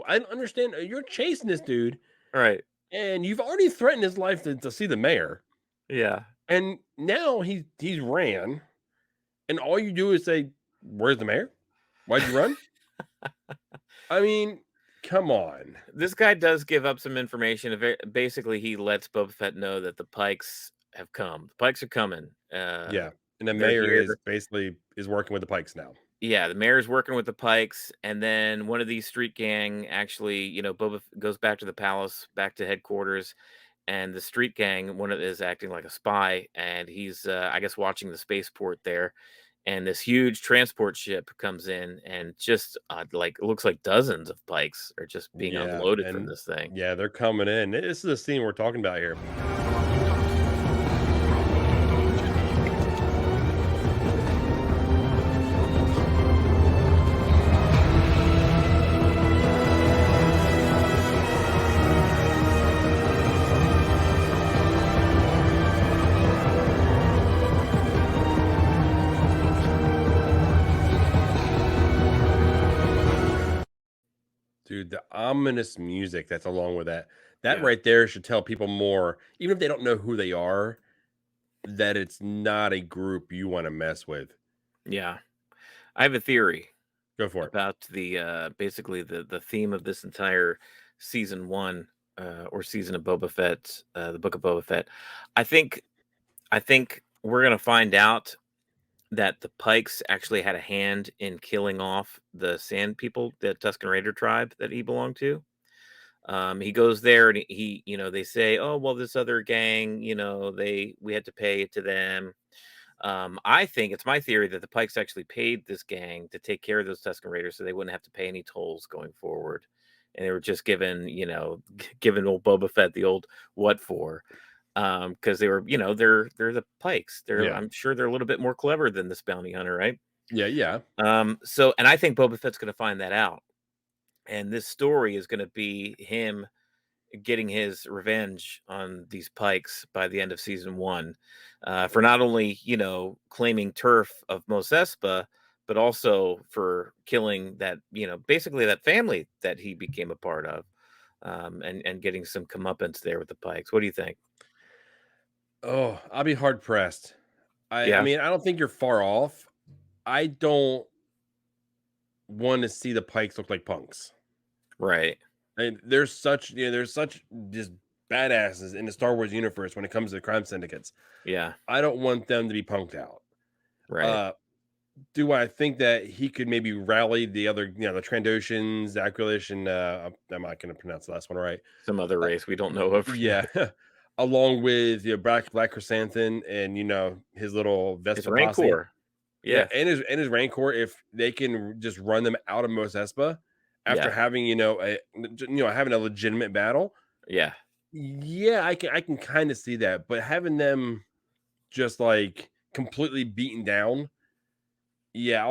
I don't understand. You're chasing this dude, Right. and you've already threatened his life to see the mayor, Yeah. and now he's ran, and all you do is say, "Where's the mayor? Why'd you run?" I mean, come on. This guy does give up some information. Basically, he lets Boba Fett know that the Pikes have come. The Pikes are coming. Yeah, and the They're mayor here. is basically is working with the Pikes now. Yeah, the mayor's working with the Pikes, and then one of these street gang actually, goes back to the palace, back to headquarters, and the street gang, one of is acting like a spy, and he's, I guess, watching the spaceport there, and this huge transport ship comes in, and just like it looks like dozens of Pikes are just being Yeah, unloaded from and this thing. yeah, they're coming in. This is the scene we're talking about here. Dude, the ominous music that's along with that. That Yeah, right there should tell people more, even if they don't know who they are, that it's not a group you wanna mess with. yeah. I have a theory Go for it. about basically the theme of this entire season one or season of Boba Fett, the Book of Boba Fett. I think I think we're gonna find out that the Pikes actually had a hand in killing off the Sand People, the Tusken Raider tribe that he belonged to. He goes there and they say, "Oh, well, this other gang, we had to pay it to them." I think it's my theory that the Pikes actually paid this gang to take care of those Tusken Raiders, so they wouldn't have to pay any tolls going forward, and they were just given, giving old Boba Fett the old what for, because they were, they're the Pikes. Yeah. I'm sure they're a little bit more clever than this bounty hunter, right? Yeah, yeah. And I think Boba Fett's going to find that out, and this story is going to be him getting his revenge on these Pikes by the end of season one, for not only claiming turf of Mos Espa, but also for killing that basically that family that he became a part of, and getting some comeuppance there with the Pikes. What do you think? Oh, I'll be hard pressed. I Yeah, mean, I don't think you're far off. I don't wanna see the Pikes look like punks. right. And there's such just badasses in the Star Wars universe when it comes to crime syndicates. Yeah, I don't want them to be punked out. right. Uh, do I think that he could maybe rally the other, the Trandoshans, the Aquilish, and I'm not going to pronounce the last one right. Some other Uh, race we don't know of. Yeah, yeah, along with Black Chrysanthemum and his little it's Vespa posse. Rancor. Yeah, Yeah, and his Rancor. If they can just run them out of Mos Espa after yeah, having having a legitimate battle. yeah. Yeah, I can kind of see that, but having them just like completely beaten down, yeah,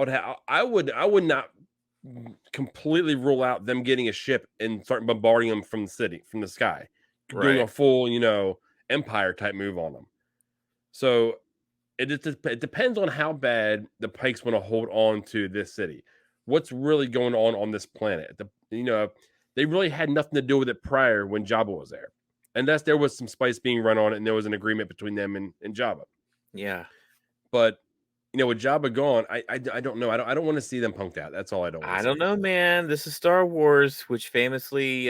I would not completely rule out them getting a ship and start bombarding them from the city, from the sky, doing Right. a full, empire type move on them. So it depends on how bad the Pikes want to hold on to this city. What's really going on this planet? They really had nothing to do with it prior when Jabba was there, unless there was some spice being run on it and there was an agreement between them and Jabba. Yeah. But with Jabba gone, I don't know. I don't want to see them punked out. That's all I don't want to I don't see. know, man. This is Star Wars, which famously,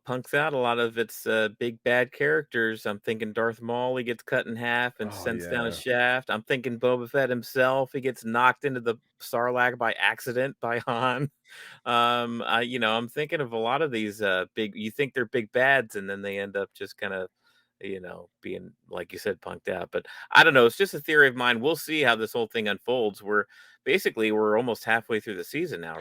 punks out a lot of its big bad characters. I'm thinking Darth Maul, he gets cut in half and Oh sends down a yeah, shaft. I'm thinking Boba Fett himself, he gets knocked into the Sarlacc by accident by Han. I'm thinking of a lot of these big. You think they're big bads, and then they end up just kind of, being like you said, punked out. But I don't know. It's just a theory of mine. We'll see how this whole thing unfolds. We're almost halfway through the season now,